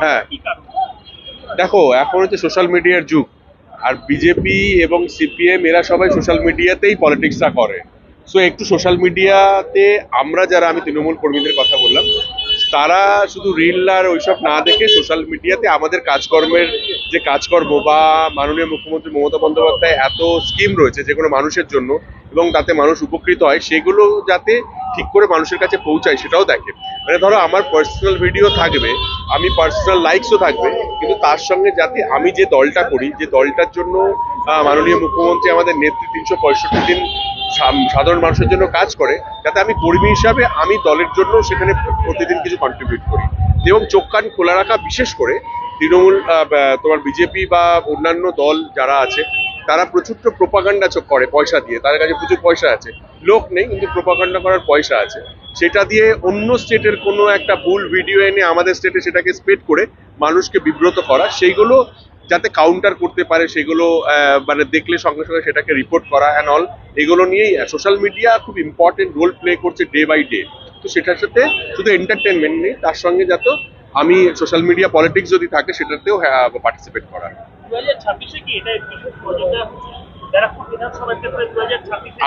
হ্যাঁ, দেখো এখন হচ্ছে সোশ্যাল মিডিয়ার যুগ। আর বিজেপি এবং সিপিএম এরা সবাই সোশ্যাল মিডিয়াতেই পলিটিক্সটা করে। সো একটু সোশ্যাল মিডিয়াতে আমরা যারা, আমি তৃণমূল কর্মীদের কথা বললাম, তারা শুধু রিল আর ওইসব না দেখে সোশ্যাল মিডিয়াতে আমাদের কাজকর্মের যে কাজকর্ম বা মাননীয় মুখ্যমন্ত্রী মমতা বন্দ্যোপাধ্যায় এত স্কিম রয়েছে যেগুলো মানুষের জন্য এবং তাতে মানুষ উপকৃত হয়, সেগুলো যাতে ঠিক করে মানুষের কাছে পৌঁছায় সেটাও দেখে। মানে ধরো আমার পার্সোনাল ভিডিও থাকবে, আমি পার্সোনাল লাইকসও থাকবে, কিন্তু তার সঙ্গে যাতে আমি যে দলটা করি, যে দলটার জন্য মাননীয় মুখ্যমন্ত্রী আমাদের নেত্রী 365 দিন সাধারণ মানুষের জন্য কাজ করে, যাতে আমি কর্মী হিসাবে আমি দলের জন্য সেখানে প্রতিদিন কিছু কন্ট্রিবিউট করি। এবং চোখ কান খোলা রাখা, বিশেষ করে তৃণমূল তোমার বিজেপি বা অন্যান্য দল যারা আছে তারা প্রচুর প্রোপাগান্ডা করে পয়সা দিয়ে, তাদের কাছে প্রচুর পয়সা আছে, লোক নেই কিন্তু প্রোপাগান্ডা করার পয়সা আছে। সেটা দিয়ে অন্য স্টেটের কোনো একটা ভুল ভিডিও এনে আমাদের স্টেটে সেটাকে স্প্রেড করে মানুষকে বিব্রত করা, সেইগুলো যাতে কাউন্টার করতে পারে, সেগুলো মানে দেখলে সঙ্গে সঙ্গে সেটাকে রিপোর্ট করা অ্যান্ড অল, এগুলো নিয়েই সোশ্যাল মিডিয়া খুব ইম্পর্টেন্ট রোল প্লে করছে ডে বাই ডে। তো সেটার সাথে শুধু এন্টারটেনমেন্ট নেই, তার সঙ্গে যাতে আমি সোশ্যাল মিডিয়া পলিটিক্স যদি থাকে সেটাতেও পার্টিসিপেট করা।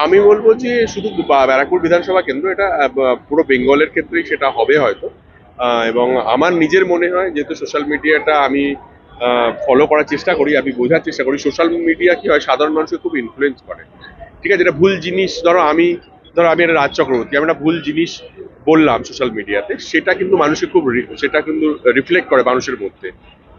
আমি বলবো যে শুধু ব্যারাকপুর বিধানসভা কেন্দ্র, এটা পুরো বেঙ্গলের ক্ষেত্রেই সেটা হবে হয়তো। এবং আমার নিজের মনে হয়, যেহেতু সোশ্যাল মিডিয়াটা আমি ফলো করার চেষ্টা করি, আমি বোঝার চেষ্টা করি সোশ্যাল মিডিয়া কি হয় সাধারণ মানুষকে খুব ইনফ্লুয়েন্স করে। ঠিক আছে, এটা ভুল জিনিস, ধরো আমি একটা রাজ চক্রবর্তী, আমি একটা ভুল জিনিস বললাম সোশ্যাল মিডিয়াতে, সেটা কিন্তু মানুষকে খুব সেটা কিন্তু রিফ্লেক্ট করে মানুষের মধ্যে।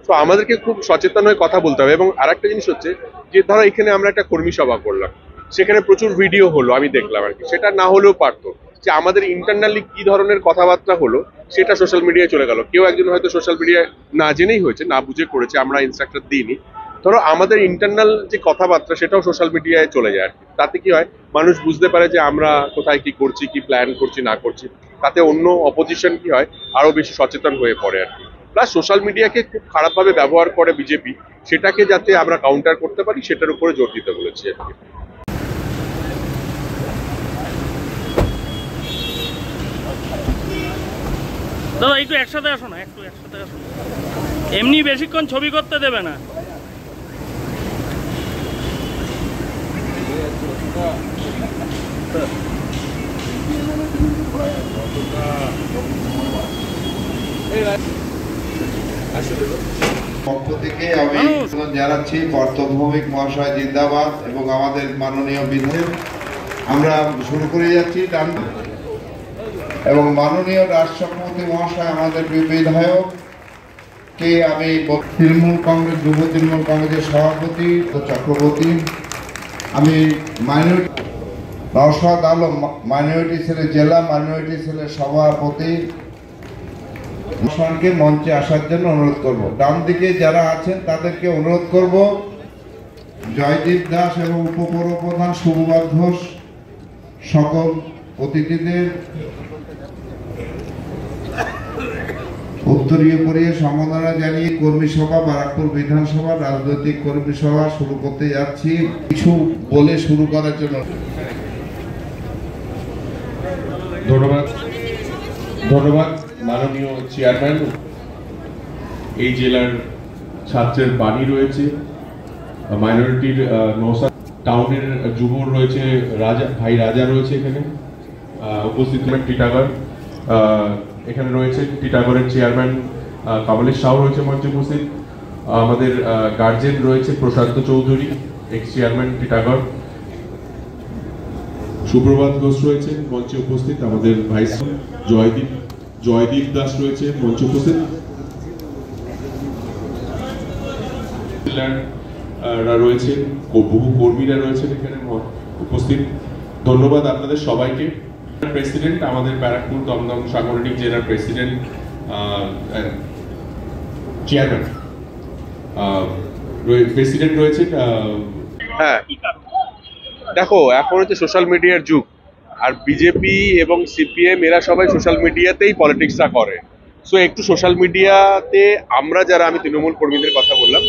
তো আমাদেরকে খুব সচেতন হয়ে কথা বলতে হবে। এবং আরেকটা জিনিস হচ্ছে যে ধরো এখানে আমরা একটা কর্মী সভা করলাম, সেখানে প্রচুর ভিডিও হলো, আমি দেখলাম আর কি, সেটা না হলেও পারতো যে আমাদের ইন্টারনালি কি ধরনের কথাবার্তা হলো সেটা সোশ্যাল মিডিয়ায় চলে গেল। কেউ একজন হয়তো সোশ্যাল মিডিয়ায় না জেনেই হয়েছে, না বুঝে করেছে, আমরা ইনস্ট্রাকশন দিইনি। ধরো আমাদের ইন্টারনাল যে কথাবার্তা সেটাও সোশ্যাল মিডিয়ায় চলে যায় আর কি। তাতে কি হয়, মানুষ বুঝতে পারে যে আমরা কোথায় কি করছি, কি প্ল্যান করছি না করছি। তাতে অন্য অপোজিশন কি হয়, আরো বেশি সচেতন হয়ে পড়ে আর কি। প্লাস সোশ্যাল মিডিয়াকে খুব খারাপভাবে ব্যবহার করে বিজেপি, সেটাকে যাতে আমরা কাউন্টার করতে পারি সেটার উপরে জোর দিতে বলেছি আর কি। দাদা একটু একসাথে আসো না, একটু একসাথে আসো, এমনি বেশিক্ষণ ছবি করতে দেবে না। পক্ষ থেকে আমি জানাচ্ছি পর্তভৌমিক মহাশয় জিন্দাবাদ এবং আমাদের মাননীয় বিধায়ক। আমরা শুরু করে যাচ্ছি এবং মাননীয় রাষ্ট্রপতি মহাশয় আমাদের বিধায়ক কে আমি তৃণমূল কংগ্রেস, যুব তৃণমূল কংগ্রেসের সভাপতি চক্রবর্তী, আমি মাইনরিটি নওশাদ আলম মাইনরিটি সেলের জেলা মাইনরিটি সেলের সভাপতি কে মঞ্চে আসার জন্য অনুরোধ করব। ডান দিকে যারা আছেন তাদেরকে অনুরোধ করব জয়দীপ দাস এবং উপপ্রধান শুভবাদ ঘোষ সকল অতিথিদের উত্তরীয় পরিয়ে সম্মাননা জানিয়ে কর্মী সভা, ব্যারাকপুর বিধানসভা রাজনৈতিক কর্মী সভা শুরু করতে যাচ্ছি। কিছু বলে শুরু করার জন্য ধন্যবাদ মাননীয় চেয়ারম্যান। এই জেলার ছাত্রের বাণী রয়েছে, মাইনরিটির নওশাদ, টাউনের যুবর রয়েছে, ভাই রাজা রয়েছে এখানে উপস্থিত, টিটাগড় এখানে রয়েছে, টিটাগড়ের চেয়ারম্যান কমলেশ সাউ রয়েছে মঞ্চে উপস্থিত, আমাদের গার্জেন রয়েছে প্রশান্ত চৌধুরী, এক্স চেয়ারম্যান টিটাগড়, সুপ্রভাত ঘোষ রয়েছে মঞ্চে উপস্থিত, আমাদের ভাইস জয়দীপ দাস রয়েছে মঞ্চে উপস্থিত, রয়েছে বহু কর্মীরা রয়েছেন এখানে উপস্থিত। ধন্যবাদ আপনাদের সবাইকে। প্রেসিডেন্ট আমাদের ব্যারাকপুর দমদম সাংগঠনিক জেলার প্রেসিডেন্ট চেয়ারম্যান প্রেসিডেন্ট রয়েছে। হ্যাঁ, দেখো এখন হচ্ছে সোশ্যাল মিডিয়ার যুগ। আর বিজেপি এবং সিপিএম এরা সবাই সোশ্যাল মিডিয়াতেই পলিটিক্সটা করে। সো একটু সোশ্যাল মিডিয়াতে আমরা যারা, আমি তৃণমূল কর্মীদের কথা বললাম,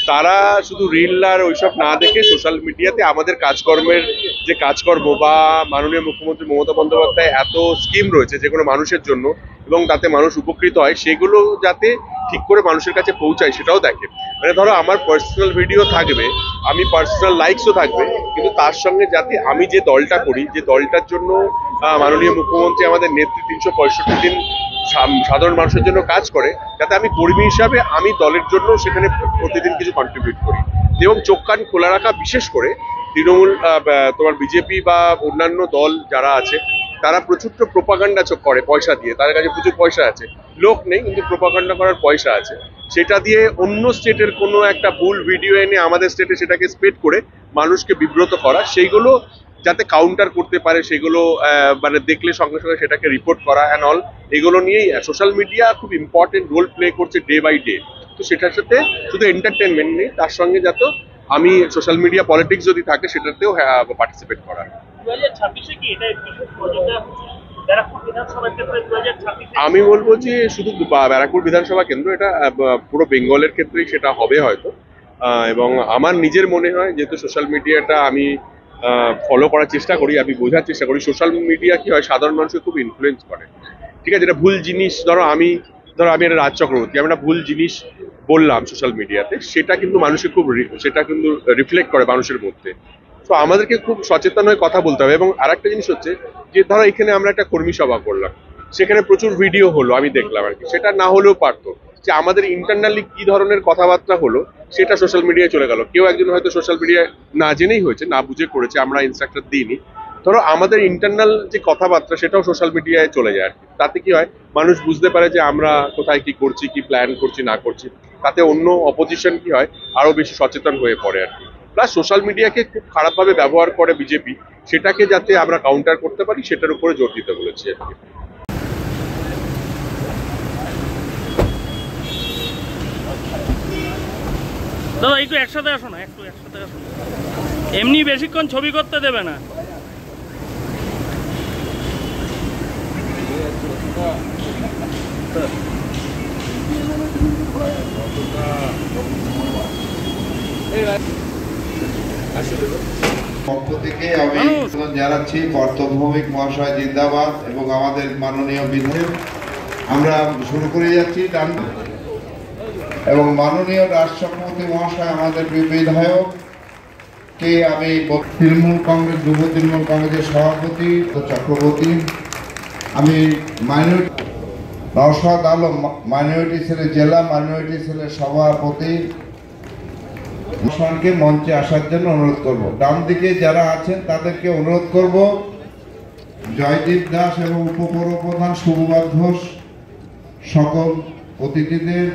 তারা শুধু রিল আর ওইসব না দেখে সোশ্যাল মিডিয়াতে আমাদের কাজকর্মের যে কাজকর্ম বা মাননীয় মুখ্যমন্ত্রী মমতা বন্দ্যোপাধ্যায় এত স্কিম রয়েছে যেগুলো মানুষের জন্য এবং তাতে মানুষ উপকৃত হয়, সেগুলো যাতে ঠিক করে মানুষের কাছে পৌঁছায় সেটাও দেখে। মানে ধরো আমার পার্সোনাল ভিডিও থাকবে, আমি পার্সোনাল লাইকসও থাকবে, কিন্তু তার সঙ্গে যাতে আমি যে দলটা করি, যে দলটার জন্য মাননীয় মুখ্যমন্ত্রী আমাদের নেত্রী 365 দিন সাধারণ মানুষের জন্য কাজ করে, যাতে আমি কর্মী হিসাবে আমি দলের জন্য সেখানে প্রতিদিন কিছু কন্ট্রিবিউট করি। এবং চোখ কান খোলা রাখা, বিশেষ করে তৃণমূল, তোমার বিজেপি বা অন্যান্য দল যারা আছে তারা প্রচুর প্রোপাগান্ডা করে পয়সা দিয়ে, তাদের কাছে প্রচুর পয়সা আছে, লোক নেই কিন্তু প্রোপাগান্ডা করার পয়সা আছে, সেটা দিয়ে অন্য স্টেটের কোনো একটা ভুল ভিডিও এনে আমাদের স্টেটে সেটাকে স্প্রেড করে মানুষকে বিব্রত করা, সেইগুলো যাতে কাউন্টার করতে পারে, সেগুলো মানে দেখলে সঙ্গে সঙ্গে সেটাকে রিপোর্ট করা অ্যান্ড অল, এগুলো নিয়েই সোশ্যাল মিডিয়া খুব ইম্পর্টেন্ট রোল প্লে করছে ডে বাই ডে। তো সেটার সাথে শুধু এন্টারটেনমেন্ট নেই, তার সঙ্গে যাতে আমি সোশ্যাল মিডিয়া পলিটিক্স যদি থাকে সেটাতেও পার্টিসিপেট করা। আমি বলবো যে শুধু ব্যারাকপুর বিধানসভা কেন্দ্র, এটা পুরো বেঙ্গলের ক্ষেত্রেই সেটা হবে হয়তো। এবং আমার নিজের মনে হয় যেহেতু সোশ্যাল মিডিয়াটা আমি ফলো করার চেষ্টা করি, আমি বোঝার চেষ্টা করি সোশ্যাল মিডিয়া কি হয় সাধারণ মানুষকে খুব ইনফ্লুয়েন্স করে। ঠিক আছে, এটা ভুল জিনিস, ধরো আমি একটা রাজ চক্রবর্তী, আমি একটা ভুল জিনিস বললাম সোশ্যাল মিডিয়াতে, সেটা কিন্তু মানুষের খুব সেটা কিন্তু রিফ্লেক্ট করে মানুষের মধ্যে। তো আমাদেরকে খুব সচেতন হয়ে কথা বলতে হবে। এবং আরেকটা জিনিস হচ্ছে যে ধরো এখানে আমরা একটা কর্মী সভা করলাম, সেখানে প্রচুর ভিডিও হলো, আমি দেখলাম আর কি, সেটা না হলেও পারতো যে আমাদের ইন্টারনালি কি ধরনের কথাবার্তা হলো সেটা সোশ্যাল মিডিয়ায় চলে গেল। কেউ একজন হয়তো সোশ্যাল মিডিয়ায় না জেনেই হয়েছে, না বুঝে করেছে, আমরা ইনস্ট্রাকশন দিইনি, ধরো আমাদের ইন্টারনাল যে কথাবার্তা সেটাও সোশ্যাল মিডিয়ায় চলে যায় আর কি। তাতে কি হয়, মানুষ বুঝতে পারে যে আমরা কোথায় কি করছি, কি প্ল্যান করছি না করছি, তাতে অন্য অপোজিশন কি হয় আরো বেশি সচেতন হয়ে পড়ে আর কি। প্লাস সোশ্যাল মিডিয়াকে খুব খারাপভাবে ব্যবহার করে বিজেপি, সেটাকে যাতে আমরা কাউন্টার করতে পারি সেটার উপরে জোর দিতে বলেছি আর কি। দাদা একটু একসাথে আসো না, একটু একসাথে আসো, এমনি বেশিক্ষণ ছবি করতে দেবে না। পক্ষ থেকে আমি জানাচ্ছি পর্তভৌমিক মহাশয় জিন্দাবাদ এবং আমাদের মাননীয় বিধায়ক। আমরা শুরু করে যাচ্ছি ডান, এবং মাননীয় রাষ্ট্রপতি মহাশয় আমাদের বিধায়ক কে আমি তৃণমূল কংগ্রেস, যুব তৃণমূল কংগ্রেসের সভাপতি চক্রবর্তী, আমি মাইনরিটি নওশাদ আলম মাইনরিটি সেলের জেলা মাইনরিটি সেলের সভাপতি কে মঞ্চে আসার জন্য অনুরোধ করব। ডান দিকে যারা আছেন তাদেরকে অনুরোধ করব, জয়দীপ দাস এবং উপপ্রধান শুভবাদ ঘোষ সকল অতিথিদের